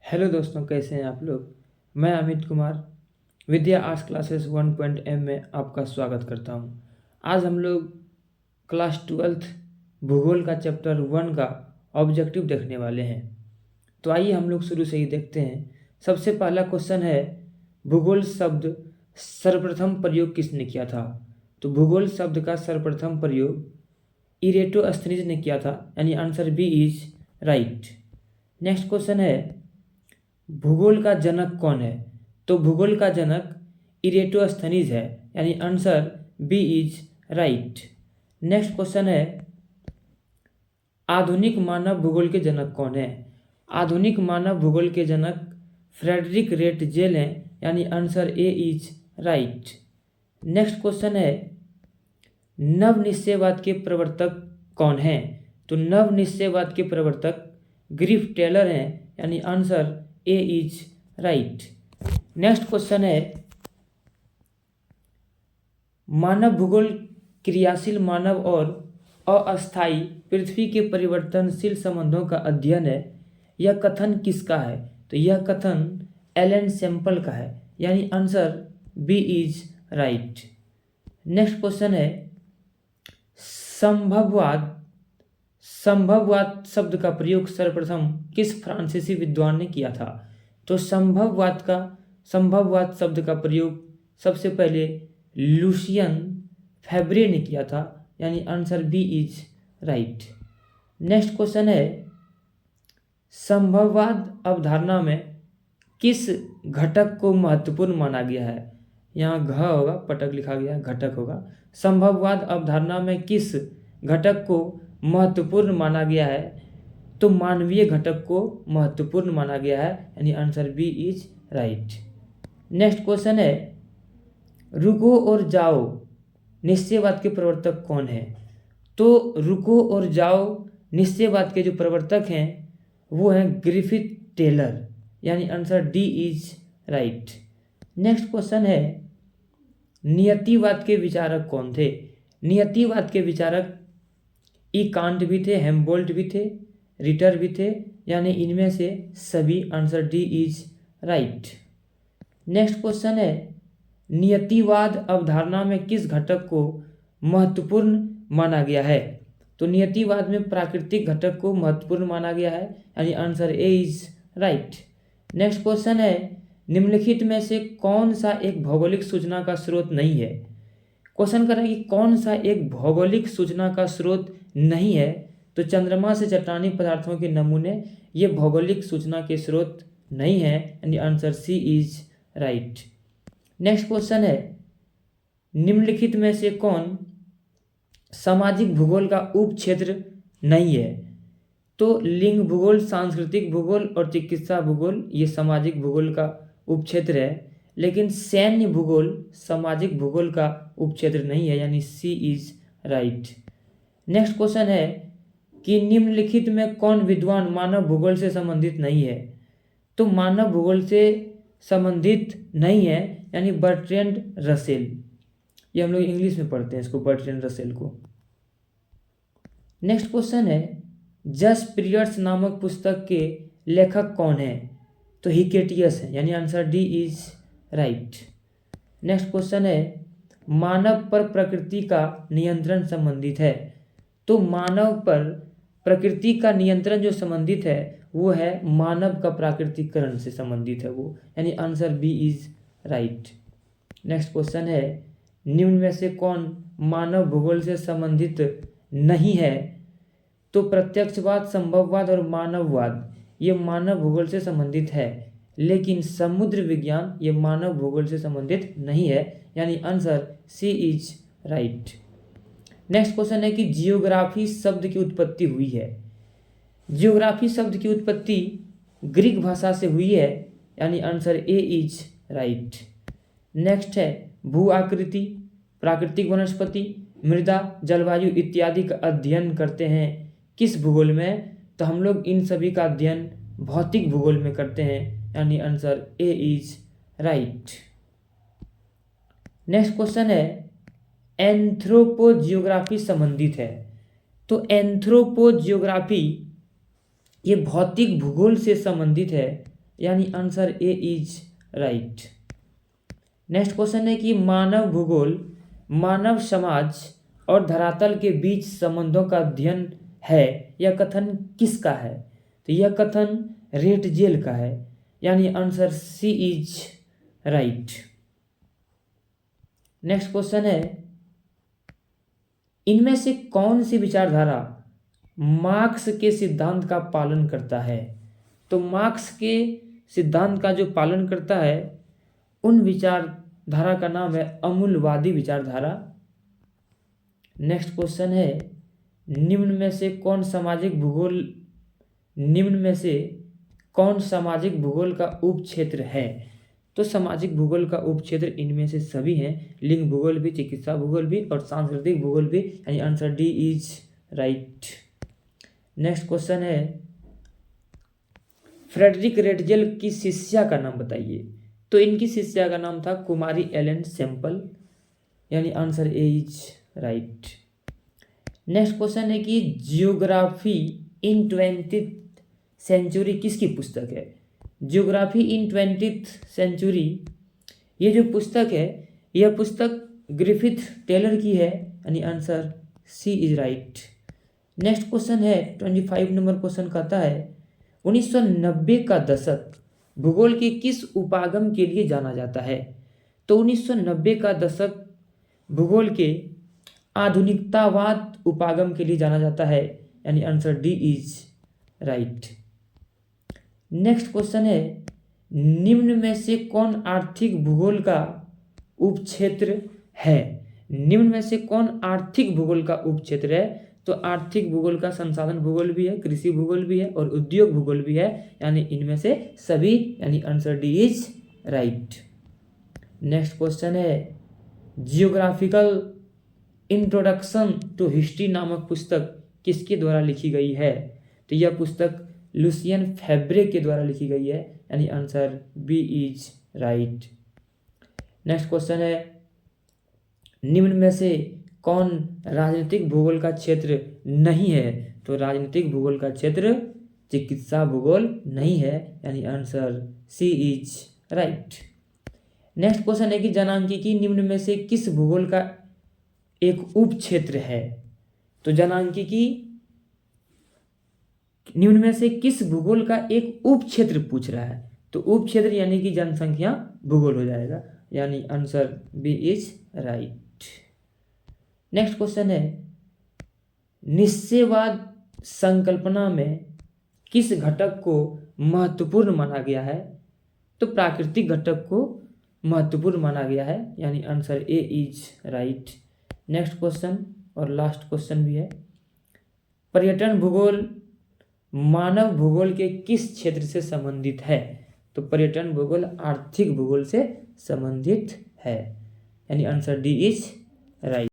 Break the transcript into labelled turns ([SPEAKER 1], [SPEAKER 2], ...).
[SPEAKER 1] Hello दोस्तों, कैसे हैं आप लोग। मैं अमित कुमार विद्या आर्ट्स क्लासेस 1.m में आपका स्वागत करता हूं। आज हम लोग क्लास 12th भूगोल का चैप्टर 1 का ऑब्जेक्टिव देखने वाले हैं। तो आइए हम लोग शुरू से ही देखते हैं। सबसे पहला क्वेश्चन है, भूगोल शब्द सर्वप्रथम प्रयोग किसने किया था। तो भूगोल शब्द का सर्वप्रथम प्रयोग इरेटोस्थनीज ने किया था, यानी answer B is right. Next question है, भूगोल का जनक कौन है। तो भूगोल का जनक इरेटोस्थनीज है, यानी answer B is right. Next question है, आधुनिक मानव भूगोल के जनक कौन है। आधुनिक मानव भूगोल के जनक फ्रेडरिक रेटजेल हैं, यानी answer A is right. Next question है, नव निश्चयवाद के प्रवर्तक कौन हैं। तो नव निश्चयवाद के प्रवर्तक ग्रिफ टेलर हैं, यानी answer A is right. Next question है, मानव भूगोल क्रियाशील मानव और अस्थायी पृथ्वी के परिवर्तनशील संबंधों का अध्ययन है। यह कथन किसका है। तो यह कथन एलन सैंपल का है, यानी answer B is right. Next question है, संभववाद संभववाद शब्द का प्रयोग सर्वप्रथम किस फ्रांसीसी विद्वान ने किया था। तो संभववाद शब्द का प्रयोग सबसे पहले लुसियन फेब्रे ने किया था, यानी answer B is right. Next question है, संभववाद अवधारणा में किस घटक को महत्वपूर्ण माना गया है। यहाँ घ होगा, पटक लिखा गया, घटक होगा। संभववाद अवधारणा में किस घटक को महत्वपूर्ण माना गया है। तो मानवीय घटक को महत्वपूर्ण माना गया है, यानी answer B is right. Next question है, रुको और जाओ निश्चयवाद के प्रवर्तक कौन है। तो रुको और जाओ निश्चयवाद के जो प्रवर्तक हैं वो हैं ग्रिफिथ टेलर, यानी answer D is right. Next question है, नियतिवाद के विचारक कौन थे। नियतिवाद के विचारक ई कांट भी थे, हेम्बोल्ट भी थे, रिटर भी थे, यानी इनमें से सभी, answer D is right. Next question है, नियतिवाद अवधारणा में किस घटक को महत्वपूर्ण माना गया है। तो नियतिवाद में प्राकृतिक घटक को महत्वपूर्ण माना गया है, यानी answer A is right. Next question है, निम्नलिखित में से कौन सा एक भौगोलिक सूचना का स्रोत नहीं है। क्वेश्चन कर रहा है कि कौन सा एक भौगोलिक सूचना का स्रोत नहीं है। तो चंद्रमा से चट्टानी पदार्थों के नमूने ये भौगोलिक सूचना के स्रोत नहीं है, यानी answer C is right. Next question है, निम्नलिखित में से कौन सामाजिक भूगोल का उप क्षेत्र नहीं है। तो लिंग भूगोल, सांस्कृतिक भूगोल और चिकित्सा भूगोल ये सामाजिक भूगोल का उप क्षेत्र है, लेकिन सैन्य भूगोल सामाजिक भूगोल का उप क्षेत्र नहीं है, यानी सी इज राइट। नेक्स्ट क्वेश्चन है कि निम्नलिखित में कौन विद्वान मानव भूगोल से संबंधित नहीं है। तो मानव भूगोल से संबंधित नहीं है, यानी बर्ट्रैंड रसेल। ये हम लोग इंग्लिश में पढ़ते हैं इसको, बर्ट्रैंड रसेल को। नेक्स्ट क्वेश्चन है, जस्ट पीरियड्स नामक पुस्तक के लेखक कौन है। तो हिकेटियस है, यानी answer D is right. Next question है, मानव पर प्रकृति का नियंत्रण संबंधित है। तो मानव पर प्रकृति का नियंत्रण जो संबंधित है वो है मानव का प्राकृतिकरण से संबंधित है वो, यानी answer B is right. Next question है, निम्न में से कौन मानव भूगोल से संबंधित नहीं है। तो प्रत्यक्षवाद, संभववाद और मानववाद ये मानव भूगोल से संबंधित है, लेकिन समुद्र विज्ञान ये मानव भूगोल से संबंधित नहीं है, यानी answer C is right. Next question है कि जियोग्राफी शब्द की उत्पत्ति हुई है। जियोग्राफी शब्द की उत्पत्ति ग्रीक भाषा से हुई है, यानी answer A is right. Next है, भू आकृति, प्राकृतिक वनस्पति, मृदा, जलवायु इत्यादि का अध्ययन करते हैं किस भूगोल में। तो हम लोग इन सभी का अध्ययन भौतिक भूगोल में करते हैं, यानी answer A is right. Next question है, एंथ्रोपोजियोग्राफी संबंधित है। तो एंथ्रोपोजियोग्राफी ये भौतिक भूगोल से संबंधित है, यानी answer A is right. Next question है कि मानव भूगोल मानव समाज और धरातल के बीच संबंधों का अध्ययन है, यह कथन किसका है? तो यह कथन रेटजेल का है, यानी answer C is right. Next question है इनमें से कौन सी विचारधारा मार्क्स के सिद्धांत का पालन करता है? तो मार्क्स के सिद्धांत का जो पालन करता है उन विचारधारा का नाम है अमूलवादी विचारधारा। नेक्स्ट क्वेश्चन है निम्न में से कौन सामाजिक भूगोल का उपक्षेत्र है? तो सामाजिक भूगोल का उपक्षेत्र इनमें से सभी हैं, लिंग भूगोल भी, चिकित्सा भूगोल भी और सांस्कृतिक भूगोल भी, यानी answer D is right. Next question है फ्रेडरिक रेटजेल की शिष्या का नाम बताइए। तो इनकी शिष्या का नाम था कुमारी एलन सैम्पल, यानी answer A is right. Next question है कि जियोग्राफी इन 20th सेंचुरी किसकी पुस्तक है? जियोग्राफी इन 20th सेंचुरी, ये जो पुस्तक है यह पुस्तक ग्रिफिथ टेलर की है, यानी answer C is right. Next question है 25 नंबर क्वेश्चन कहता है 1990 का दशक भूगोल के किस उपागम के लिए जाना जाता है? तो 1990 का दशक भूगोल के आधुनिकतावाद उपागम के लिए जाना जाता है, यानी answer D is right. Next question है निम्न में से कौन आर्थिक भूगोल का उपक्षेत्र है? निम्न में से कौन आर्थिक भूगोल का उपक्षेत्र है? तो आर्थिक भूगोल का संसाधन भूगोल भी है, कृषि भूगोल भी है और उद्योग भूगोल भी है, यानी इनमें से सभी, यानी answer D is right. Next question है जियोग्राफिकल इंट्रोडक्शन टू हिस्ट्री नामक पुस्तक किसके द्वारा लिखी गई है? तो यह पुस्तक लुसियन फैब्रे के द्वारा लिखी गई है, यानी answer B is right. Next question है निम्न में से कौन राजनीतिक भूगोल का क्षेत्र नहीं है? तो राजनीतिक भूगोल का क्षेत्र चिकित्सा भूगोल नहीं है, यानी answer C is right. Next question है कि जनांकिकी निम्न में से किस भूगोल का एक उपक्षेत्र है? तो जनांकिकी निम्न में से किस भूगोल का एक उपक्षेत्र पूछ रहा है, तो उपक्षेत्र यानी कि जनसंख्या भूगोल हो जाएगा, यानी answer B is right. Next question है निश्चयवाद संकल्पना में किस घटक को महत्वपूर्ण माना गया है? तो प्राकृतिक घटक को महत्वपूर्ण माना गया है, यानी answer A is right. Next question और लास्ट क्वेश्चन भी है पर्यटन भूगोल मानव भूगोल के किस क्षेत्र से संबंधित है? तो पर्यटन भूगोल आर्थिक भूगोल से संबंधित है, यानी आंसर डी इज राइट।